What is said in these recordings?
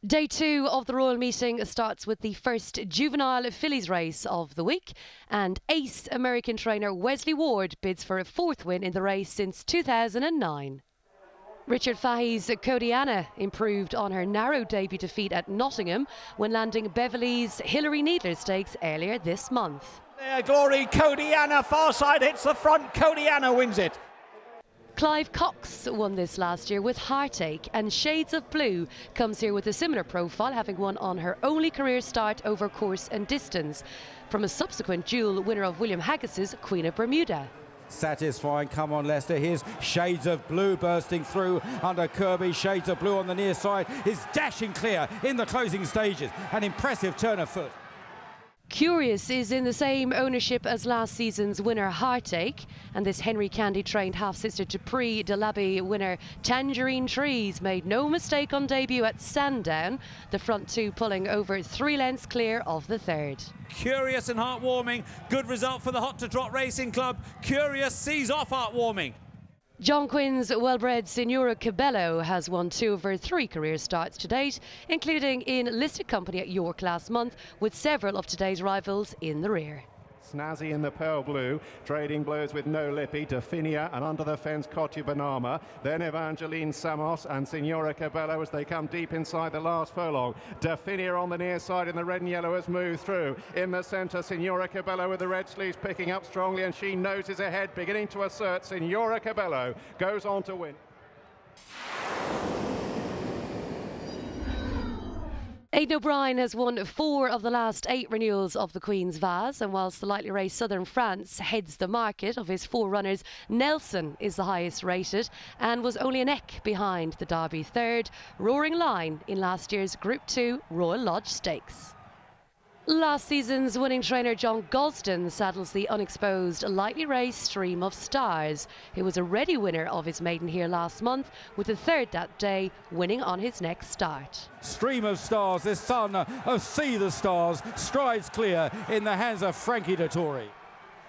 Day 2 of the Royal Meeting starts with the first juvenile fillies race of the week, and ace American trainer Wesley Ward bids for a 4th win in the race since 2009. Richard Fahey's Kodiana improved on her narrow debut defeat at Nottingham when landing Beverley's Hilary Needler Stakes earlier this month. There, Glory, Kodiana, far side hits the front, Kodiana wins it. Clive Cox won this last year with Heartache, and Shades of Blue comes here with a similar profile, having won on her only career start over course and distance, from a subsequent dual winner of William Haggis's Queen of Bermuda. Satisfying, come on Leicester, here's Shades of Blue bursting through under Kirby. Shades of Blue on the near side is dashing clear in the closing stages, an impressive turn of foot. Curious is in the same ownership as last season's winner Heartache, and this Henry Candy trained half-sister to Prix de l'Abbey winner Tangerine Trees made no mistake on debut at Sandown, the front two pulling over 3 lengths clear of the third. Curious and heartwarming, good result for the Hot to Trot Racing Club. Curious sees off heartwarming. John Quinn's well-bred Signora Cabello has won 2 of her 3 career starts to date, including in listed company at York last month, with several of today's rivals in the rear. Snazzy in the pearl blue, trading blows with No Lippy, Dauphinia, and under the fence Cotu Banama, then Evangeline Samos and Signora Cabello as they come deep inside the last furlong. Dauphinia on the near side in the red and yellow has moved through. In the centre, Signora Cabello with the red sleeves picking up strongly, and she noses ahead, beginning to assert. Signora Cabello goes on to win. Aidan O'Brien has won 4 of the last 8 renewals of the Queen's VASE, and whilst the lightly raced Southern France heads the market, of his 4 runners, Nelson is the highest rated and was only a neck behind the Derby third, Roaring Line, in last year's Group 2 Royal Lodge Stakes. Last season's winning trainer John Gosden saddles the unexposed lightly raced Stream of Stars, who was a ready winner of his maiden here last month, with the 3rd that day, winning on his next start. Stream of Stars, this son of See the Stars, strides clear in the hands of Frankie Dettori.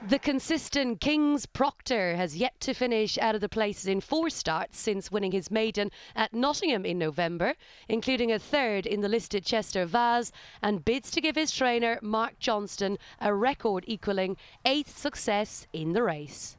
The consistent King's Proctor has yet to finish out of the places in 4 starts since winning his maiden at Nottingham in November, including a 3rd in the listed Chester VASE, and bids to give his trainer Mark Johnston a record equalling 8th success in the race.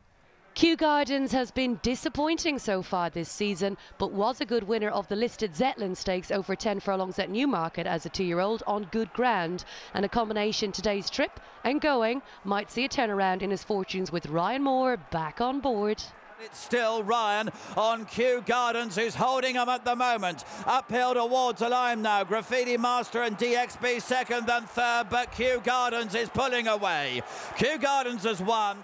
Kew Gardens has been disappointing so far this season, but was a good winner of the listed Zetland Stakes over 10 furlongs at Newmarket as a 2-year-old on good ground, and a combination today's trip and going might see a turnaround in his fortunes with Ryan Moore back on board. It's still Ryan on Kew Gardens, who's holding him at the moment. Uphill towards the line now. Graffiti Master and DXB 2nd and 3rd, but Kew Gardens is pulling away. Kew Gardens has won.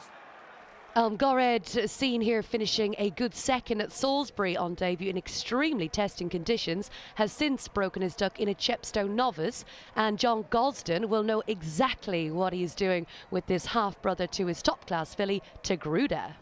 Gored, seen here finishing a good 2nd at Salisbury on debut in extremely testing conditions, has since broken his duck in a Chepstow novice, and John Gosden will know exactly what he is doing with this half-brother to his top-class filly, Tagruda.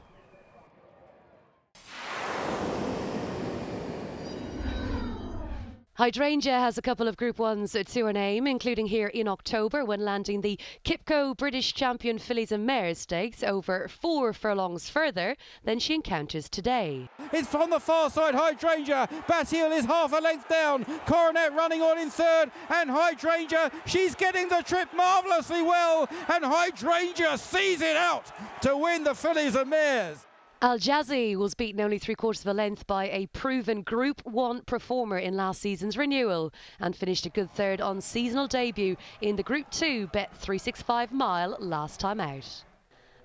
Hydrangea has a couple of Group 1s to her name, including here in October when landing the Kipco British Champion Fillies and Mares Stakes over 4 furlongs further than she encounters today. It's from the far side, Hydrangea. Batial is half a length down. Coronet running on in 3rd, and Hydrangea, she's getting the trip marvellously well, and Hydrangea sees it out to win the Fillies and Mares. Al Jazzy was beaten only 3/4 of a length by a proven Group 1 performer in last season's renewal, and finished a good 3rd on seasonal debut in the Group 2 Bet 365 mile last time out.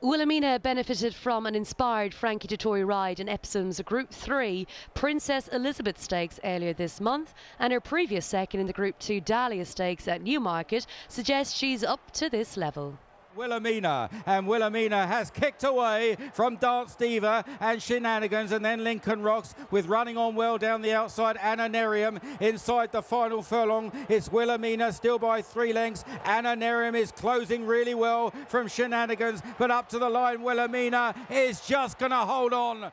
Wilhelmina benefited from an inspired Frankie Dettori ride in Epsom's Group 3 Princess Elizabeth Stakes earlier this month, and her previous 2nd in the Group 2 Dahlia Stakes at Newmarket suggests she's up to this level. Wilhelmina, and Wilhelmina has kicked away from Dance Diva and Shenanigans, and then Lincoln Rocks with running on well down the outside. Ananerium inside the final furlong. It's Wilhelmina still by 3 lengths. Ananerium is closing really well from Shenanigans, but up to the line Wilhelmina is just going to hold on.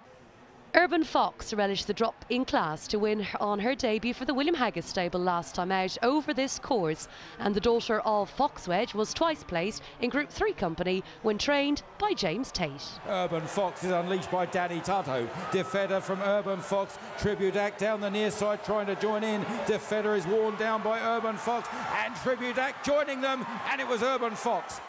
Urban Fox relished the drop in class to win on her debut for the William Haggas stable last time out over this course, and the daughter of Foxwedge was twice placed in Group 3 company when trained by James Tate. Urban Fox is unleashed by Danny Tutto. Defender from Urban Fox, Tribute Act down the near side trying to join in. Defender is worn down by Urban Fox and Tribute Act joining them, and it was Urban Fox.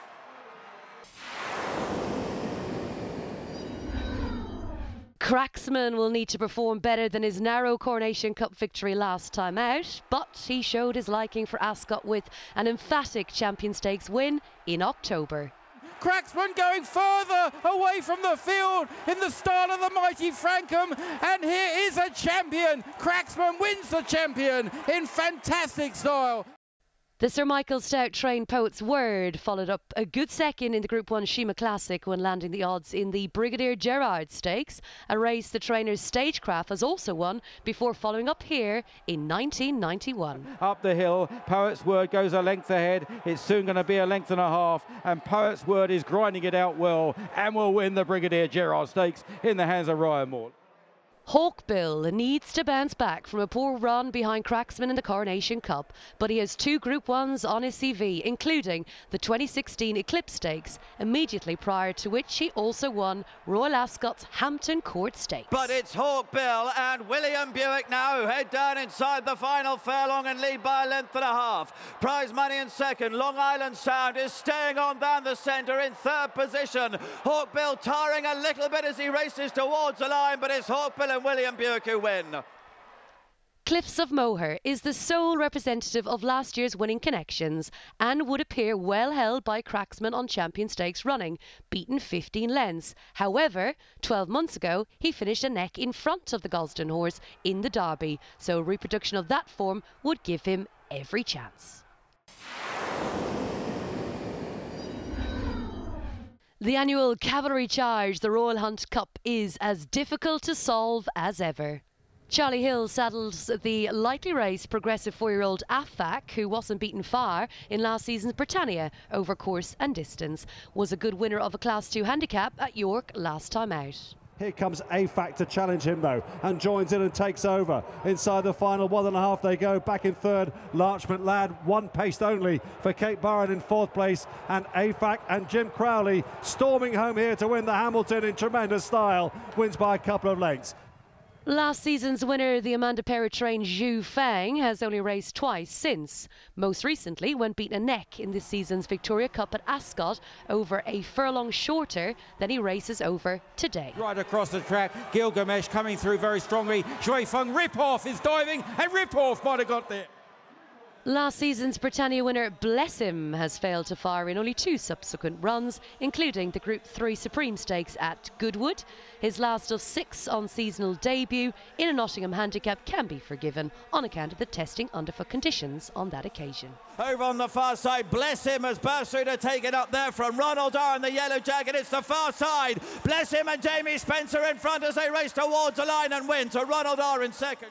Cracksman will need to perform better than his narrow Coronation Cup victory last time out, but he showed his liking for Ascot with an emphatic Champion Stakes win in October. Cracksman going further away from the field in the style of the mighty Frankham, and here is a champion. Cracksman wins the champion in fantastic style. The Sir Michael Stout trained Poet's Word followed up a good second in the Group 1 Shima Classic when landing the odds in the Brigadier Gerard Stakes, a race the trainer's Stagecraft has also won before following up here in 1991. Up the hill, Poet's Word goes a length ahead. It's soon going to be a length and a half, and Poet's Word is grinding it out well and will win the Brigadier Gerard Stakes in the hands of Ryan Moore. Hawkbill needs to bounce back from a poor run behind Cracksman in the Coronation Cup, but he has 2 Group 1s on his CV, including the 2016 Eclipse Stakes, immediately prior to which he also won Royal Ascot's Hampton Court Stakes. But it's Hawkbill and William Buick now head down inside the final furlong and lead by a length and a half. Prize money in second. Long Island Sound is staying on down the centre in 3rd position. Hawkbill tiring a little bit as he races towards the line, but it's Hawkbill and William Buick who win. Cliffs of Moher is the sole representative of last year's winning connections and would appear well held by Cracksman on Champion Stakes running, beaten 15 lengths. However, 12 months ago, he finished a neck in front of the Gosden horse in the Derby, so a reproduction of that form would give him every chance. The annual cavalry charge, the Royal Hunt Cup, is as difficult to solve as ever. Charlie Hill saddles the lightly raced progressive 4-year-old Afak, who wasn't beaten far in last season's Britannia over course and distance, was a good winner of a Class 2 handicap at York last time out. Here comes AFAC to challenge him though, and joins in and takes over. Inside the final 1.5 they go, back in 3rd, Larchmont Lad, 1 pace only for Kate Burren in 4th place, and AFAC and Jim Crowley storming home here to win the Hamilton in tremendous style, wins by a couple of lengths. Last season's winner, the Amanda Perra-trained Zhu Fang, has only raced twice since. Most recently when beaten a neck in this season's Victoria Cup at Ascot over a furlong shorter than he races over today. Right across the track, Gilgamesh coming through very strongly. Zhui Feng, Ripoff is diving, and Ripoff might have got there. Last season's Britannia winner Bless Him has failed to fire in only 2 subsequent runs, including the Group 3 Supreme Stakes at Goodwood. His last of 6 on seasonal debut in a Nottingham handicap can be forgiven on account of the testing underfoot conditions on that occasion. Over on the far side, Bless Him has burst through to take it up there from Ronald R in the yellow jacket. It's the far side. Bless Him and Jamie Spencer in front as they race towards the line and win to Ronald R in second.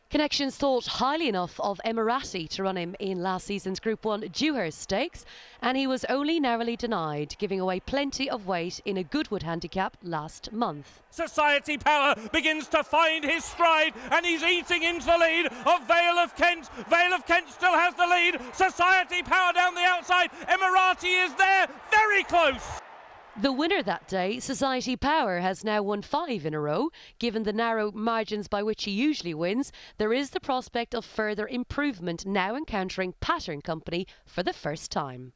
Connections thought highly enough of Emirati to run him in last season's Group 1 Dewhurst Stakes, and he was only narrowly denied, giving away plenty of weight in a Goodwood handicap last month. Society Power begins to find his stride, and he's eating into the lead of Vale of Kent. Vale of Kent still has the lead. Society Power down the outside. Emirati is there, very close. The winner that day, Society Power, has now won 5 in a row. Given the narrow margins by which he usually wins, there is the prospect of further improvement, now encountering Pattern Company for the first time.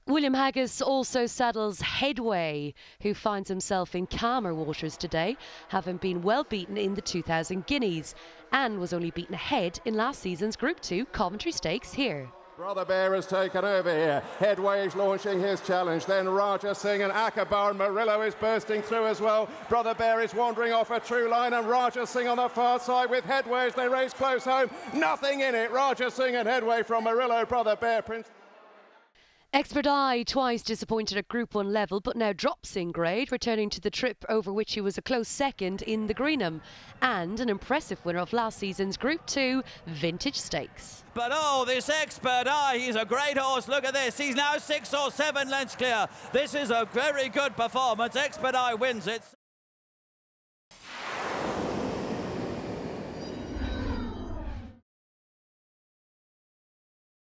William Haggas also saddles Headway, who finds himself in calmer waters today, having been well beaten in the 2000 Guineas, and was only beaten ahead in last season's Group 2 Coventry Stakes here. Brother Bear has taken over here. Headway is launching his challenge. Then Raja Singh and Akbar and Murillo is bursting through as well. Brother Bear is wandering off a true line, and Raja Singh on the far side with Headway as they race close home. Nothing in it. Raja Singh and Headway from Murillo. Brother Bear, Prince. Expert Eye twice disappointed at Group 1 level, but now drops in grade, returning to the trip over which he was a close second in the Greenham, and an impressive winner of last season's Group 2 Vintage Stakes. But oh, this Expert Eye, he's a great horse. Look at this. He's now 6 or 7 lengths clear. This is a very good performance. Expert Eye wins it.